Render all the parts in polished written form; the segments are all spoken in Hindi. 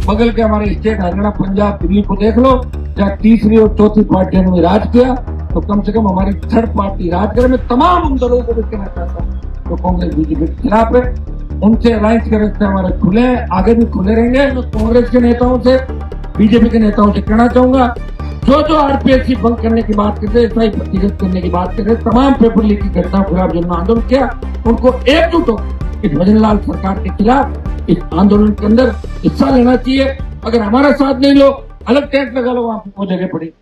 बगल के हमारे स्टेट हरियाणा पंजाब दिल्ली को देख लो, जहाँ तीसरी और चौथी पार्टियों ने राज किया, तो कम से कम हमारी थर्ड पार्टी राज करे। मैं तमाम उन दलों को भी कहना चाहता हूँ तो कांग्रेस बीजेपी के खिलाफ है, उनसे अलायंस के रास्ते हमारे खुले हैं, आगे भी खुले रहेंगे। मैं कांग्रेस के नेताओं से, बीजेपी के नेताओं से कहना चाहूंगा, जो आरपीएससी बंद करने की बात करते, एसआई प्रतिगत करने की बात करते, तमाम पेपर लीक की घटनाओं के खिलाफ जिन्होंने आंदोलन किया, उनको एकजुट होकर इस भजनलाल सरकार के खिलाफ इस आंदोलन के अंदर हिस्सा लेना चाहिए। अगर हमारा साथ नहीं लो, अलग टेंट लगा लो, वहां वो जगह पड़ी।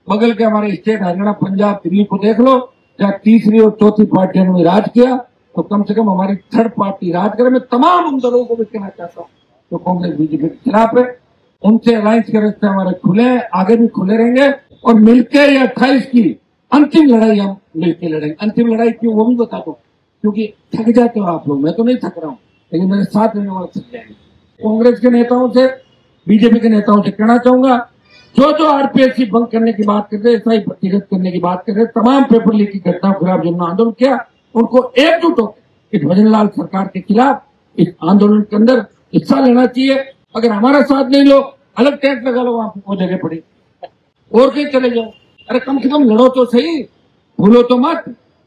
बगल के हमारे स्टेट हरियाणा पंजाब दिल्ली को देख लो, जहाँ तीसरी और चौथी पार्टियों ने राज किया, तो कम से कम हमारी थर्ड पार्टी राज करे। मैं तमाम उन दलों को भी कहना चाहता हूँ तो कांग्रेस बीजेपी के खिलाफ है, उनसे अलायंस के रास्ते हमारे खुले हैं, आगे भी खुले रहेंगे। और मिलकर ये 28 की अंतिम लड़ाई हम मिलकर लड़ेंगे। अंतिम लड़ाई क्यों, वो भी बता दो, क्योंकि थक जाते हो आप लोग, मैं तो नहीं थक रहा हूँ, लेकिन मेरे साथ रहने वाले थक जाएंगे। कांग्रेस के नेताओं से, बीजेपी के नेताओं से कहना चाहूंगा, जो आरपीएससी बंद करने की बात करते, एसआई प्रतिगत करने की बात करते, तमाम पेपर लीक की घटनाओं के खिलाफ जिन्होंने आंदोलन किया, उनको एकजुट होकर इस भजनलाल सरकार के खिलाफ इस आंदोलन के अंदर हिस्सा लेना चाहिए। अगर हमारा साथ नहीं लो, अलग टेंट लगा लो, वहां वो जगह पड़ी, और कहीं चले जाओ। अरे कम से कम लड़ो तो सही, भूलो तो मत।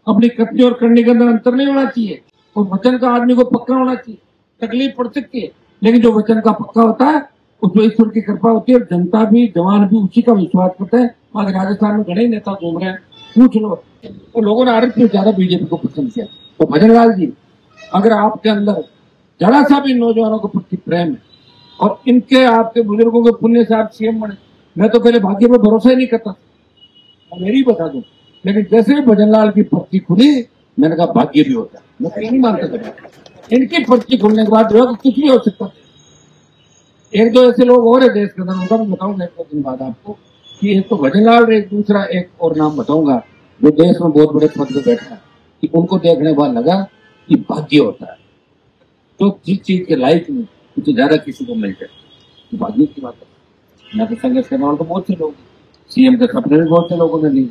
अपनी कथनी और करने के अंदर अंतर नहीं होना चाहिए, और वचन का आदमी को पक्का होना चाहिए। तकलीफ पड़ सकती है, लेकिन जो वचन का पक्का होता है उसमें ईश्वर की कृपा होती है। जनता भी, जवान भी उसी का विश्वास करते हैं। आज राजस्थान में घने नेता घूम रहे हैं, पूछ लो, तो लोगों ने आरएस से ज्यादा बीजेपी को पसंद किया। तो भजनलाल जी, अगर आपके अंदर जरा सा भी नौजवानों के प्रति प्रेम है, और इनके आपके बुजुर्गों के पुण्य से आप सीएम बने, मैं तो पहले भाग्य पर भरोसा ही नहीं करता, मेरी बता दूं, लेकिन जैसे ही भजनलाल की पर्ची खुली, मैंने कहा भाग्य भी होता है। मैं कहीं नहीं मानता था, इनकी पर्ची खुलने के बाद जो है कुछ भी हो सकता है। एक दो ऐसे लोग और है देश के अंदर, उनका मैं बताऊंगा एक दो दिन बाद आपको, कि एक तो भजनलाल, एक दूसरा एक और नाम बताऊंगा जो देश में बहुत बड़े पद पे बैठा है, कि उनको देखने के बाद लगा कि भाग्य होता है। तो जिस चीज के लायक नहीं, कुछ ज्यादा किसी को मिल जाए, तो भाग्य की बात है। यहाँ पे संघर्ष करने वाले तो बहुत से लोग, सीएम के सपने भी बहुत से लोगों ने लिए,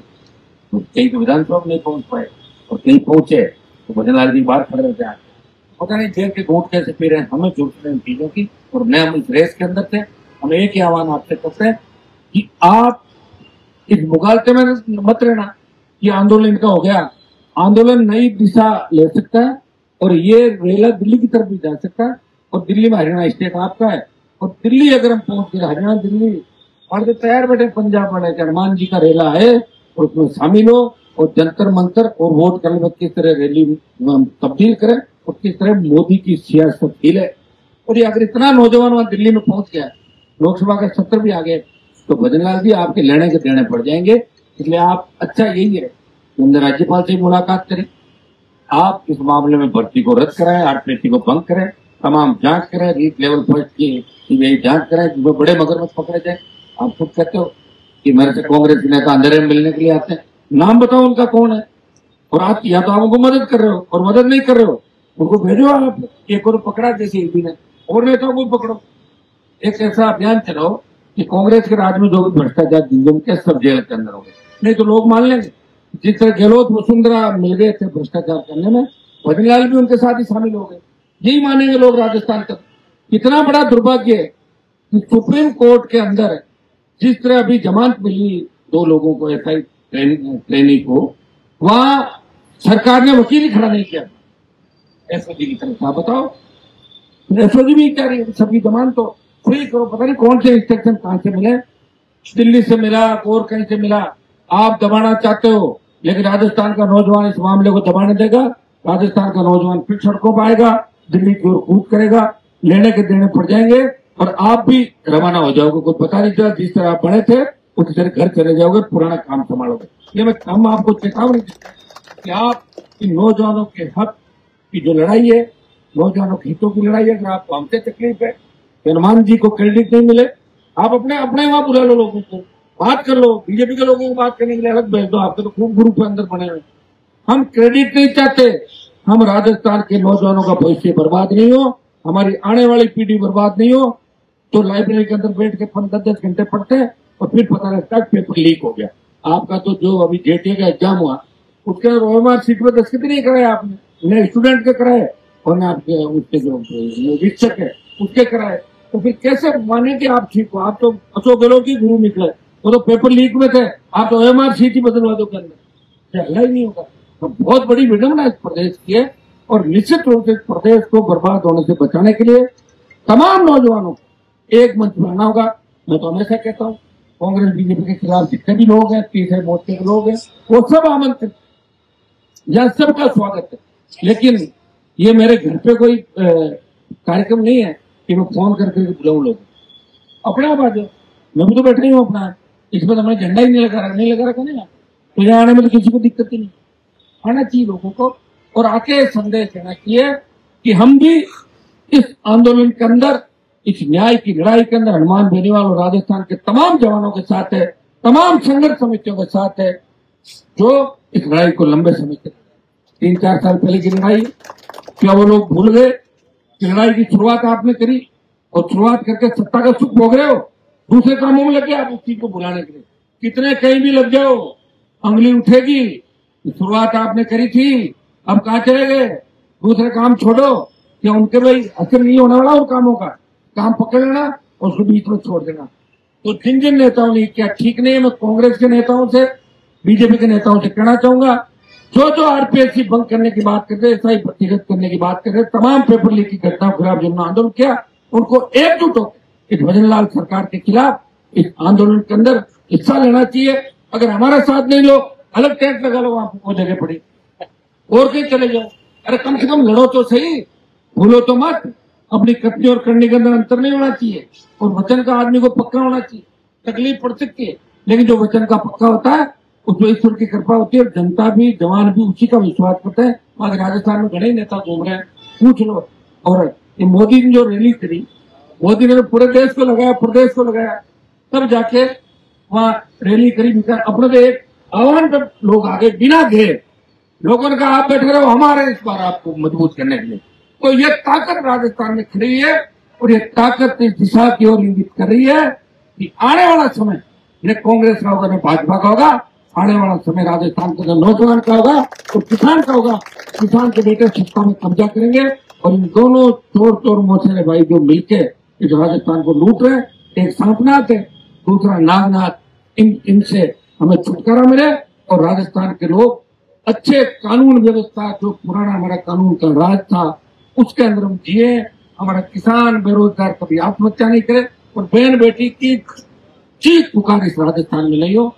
तो कई तो विधानसभा में नहीं पहुंच पाए, और कहीं पहुंचे तो भजनलाल जी बाहर खड़े रहते हैं। पता नहीं जेल के घूंट कैसे पी रहे हैं, हमें छूट रहे हैं चीजों की, और मैं हम इस रेस के अंदर थे। हम एक ही आह्वान आपसे करते हैं कि आप इस मुगालते में मत रहना। ये आंदोलन इनका हो गया, आंदोलन नई दिशा ले सकता है, और ये रेला दिल्ली की तरफ भी जा सकता है। और दिल्ली में हरियाणा स्टेट आपका है, और दिल्ली अगर हम पहुंच गए, हरियाणा दिल्ली, और जो तैयार बैठे पंजाब वाले हनुमान जी का रेला है, और उसमें शामिल हो, और जंतर मंतर और वोट करने किस तरह रैली तब्दील करें, और किस तरह मोदी की सियासत हिले। और ये अगर इतना नौजवान वहां दिल्ली में पहुंच गया, लोकसभा का सत्र भी आ गए, तो भजनलाल जी आपके लेने के देने पड़ जाएंगे। इसलिए आप, अच्छा यही है कि हमने राज्यपाल से मुलाकात करें, आप इस मामले में भर्ती को रद्द कराएं, आरपीएससी को भंग करें, तमाम जांच करें, रीट लेवल फर्स्ट की सीबीआई जांच करें, जिसमें बड़े मगरमच्छ पकड़े जाए। आप खुद कहते हो कि मेरे से कांग्रेस के नेता अंधेरे में मिलने के लिए आते हैं, नाम बताओ उनका कौन है। और आप या तो आप उनको मदद कर रहे हो, और मदद नहीं कर रहे हो उनको भेजो आप, एक और पकड़ा जैसे ईडी ने, और नेताओं को पकड़ो। एक ऐसा अभियान चलाओ कि कांग्रेस के राज में जो भी भ्रष्टाचार जिंदगी के सब जेल के अंदर हो गए, नहीं तो लोग मान लेंगे। जिस तरह गहलोत वसुंधरा मिल गए थे भ्रष्टाचार करने में, भजनलाल भी उनके साथ ही शामिल हो गए, यही मानेंगे लोग राजस्थान तक। इतना बड़ा दुर्भाग्य है कि सुप्रीम कोर्ट के अंदर जिस तरह अभी जमानत मिली 2 लोगों को, एसआई ट्रेनी को, वहां सरकार ने वकील ही खड़ा नहीं किया एसओजी की तरफ। आप बताओ, एसओजी भी क्या रही, सबकी जमानत तो फ्री करो। पता नहीं कौन से इंस्ट्रक्शन कहां से मिले, दिल्ली से मिला, और कहीं से मिला। आप दबाना चाहते हो, लेकिन राजस्थान का नौजवान इस मामले को दबाने देगा। राजस्थान का नौजवान फिर सड़कों पर आएगा, दिल्ली की ओर कूद करेगा, लेने के देने पड़ जाएंगे, और आप भी रवाना हो जाओगे। कोई पता नहीं चला, जिस तरह आप बने थे उसी तरह घर चले जाओगे, पुराना काम संभालोगे। ये मैं हम आपको चेतावनी देता हूं कि आप इन नौजवानों के हक की जो लड़ाई है, नौजवानों के हितों की लड़ाई है, अगर आपको हमसे तकलीफ है, हनुमान जी को क्रेडिट नहीं मिले, आप अपने वहां बुला लो, लोगों को बात कर लो। बीजेपी के लोगों को बात करने के लिए अलग भेज दो, आपके तो खूब ग्रुप के अंदर बने हुए। हम क्रेडिट नहीं चाहते, हम राजस्थान के नौजवानों का भविष्य बर्बाद नहीं हो, हमारी आने वाली पीढ़ी बर्बाद नहीं हो। तो लाइब्रेरी के अंदर बैठ के 10-10 घंटे पढ़ते हैं, और फिर पता लगता है पेपर लीक हो गया। आपका तो जो अभी जेटीए का एग्जाम हुआ, उसके ओएमआर सीट पर दस्तखत नहीं कराए आपने, नए स्टूडेंट के कराए, और ना आपके उसके जो निरीक्षक है उसके कराए, तो फिर कैसे माने कि आप ठीक हो? आप तो अशोक गहलोत की गुरु निकले, वो तो पेपर लीक में थे, आप तो OMR सीट ही बदलवा दो के अंदर, हल्ला ही नहीं होगा। तो बहुत बड़ी विडंबना इस प्रदेश की है, और निश्चित रूप से इस प्रदेश को बर्बाद होने से बचाने के लिए तमाम नौजवानों को एक मंच बनाना होगा। मैं तो हमेशा कहता हूँ, कांग्रेस बीजेपी के खिलाफ जितने भी लोग हैं, तीसरे मोर्चे के लोग हैं, वो सब आमंत्रित, यह सबका स्वागत है। लेकिन ये मेरे घर पे कोई कार्यक्रम नहीं है कि मैं फोन करके बुलाऊं लोग, अपने आप आ जाओ, मैं भी तो बैठा ही हूँ अपना, इसमें तो मैंने झंडा ही नहीं लगा रखा नहीं, तो यहाँ आने में तो किसी को दिक्कत ही नहीं। आना चाहिए लोगों को, और आके संदेश देना चाहिए कि हम भी इस आंदोलन के अंदर, इस न्याय की लड़ाई के अंदर हनुमान बेनीवाल और राजस्थान के तमाम जवानों के साथ है, तमाम संघर्ष समितियों के साथ है, जो इस लड़ाई को लंबे समय तक, 3-4 साल पहले की लड़ाई, क्या वो लोग भूल गए कि लड़ाई की शुरुआत आपने करी और शुरुआत करके सत्ता का सुख भोग रहे हो, दूसरे कामों में लगे आप उस चीज को बुलाने के लिए। कितने कहीं भी लग जाओ, अंगली उठेगी, शुरुआत आपने करी थी, अब कहाँ चले गए? दूसरे काम छोड़ो, क्या उनके भाई असर नहीं होने वाला उन कामों का, काम पकड़ लेना और उसको बीच में छोड़ देना। तो जिन जिन नेताओं ने क्या ठीक नहीं है, मैं कांग्रेस के नेताओं से, बीजेपी के नेताओं से कहना चाहूंगा, जो आरपीएससी बंद करने की बात कर रहे, SI प्रतिगत करने की बात कर रहे, तमाम पेपर लीक की घटनाओं के खिलाफ जिन्होंने आंदोलन किया, उनको एकजुट होकर इस भजनलाल सरकार के खिलाफ इस आंदोलन के अंदर हिस्सा लेना चाहिए। अगर हमारा साथ नहीं लो, अलग टैक्स लगा लो, वहां वो जगह पड़ी, और कहीं चले जाओ। अरे कम से कम लड़ो तो सही, भूलो तो मत। अपनी कथनी और करने के अंदर अंतर नहीं होना चाहिए, और वचन का आदमी को पक्का होना चाहिए। तकलीफ पड़ सकती है, लेकिन जो वचन का पक्का होता है उसमें ईश्वर की कृपा होती है, जनता भी, जवान भी उसी का विश्वास करते हैं। आज राजस्थान में बड़े नेता घूम रहे हैं, पूछ लो। और ये मोदी ने जो रैली करी, मोदी ने पूरे देश को लगाया, प्रदेश को लगाया, तब जाके वहां रैली करी। अपने तो एक आह्वान पर लोग आगे बिना घेर, लोगों ने कहा आप बैठे रहो, हमारे इस बार आपको मजबूत करने के लिए। तो ये ताकत राजस्थान में खड़ी है, और ये ताकत इस दिशा की ओर इंगित कर रही है कि आने वाला समय न कांग्रेस का होगा न भाजपा का होगा, आने वाला समय राजस्थान के नौजवान का होगा और किसान का होगा। किसान के बेटे सत्ता में कब्जा करेंगे, और इन दोनों चोर मोचेरे भाई जो मिलके इस राजस्थान को लूट रहे, एक सांपनाथ है, दूसरा नागनाथ। इनसे हमें छुटकारा मिले और राजस्थान के लोग अच्छे कानून व्यवस्था, जो पुराना हमारा कानून का राज था, उसके अंदर हम जिए। हमारा किसान बेरोजगार कभी आत्महत्या नहीं करे, और बहन बेटी की चीख पुकार इस राजस्थान में नहीं हो।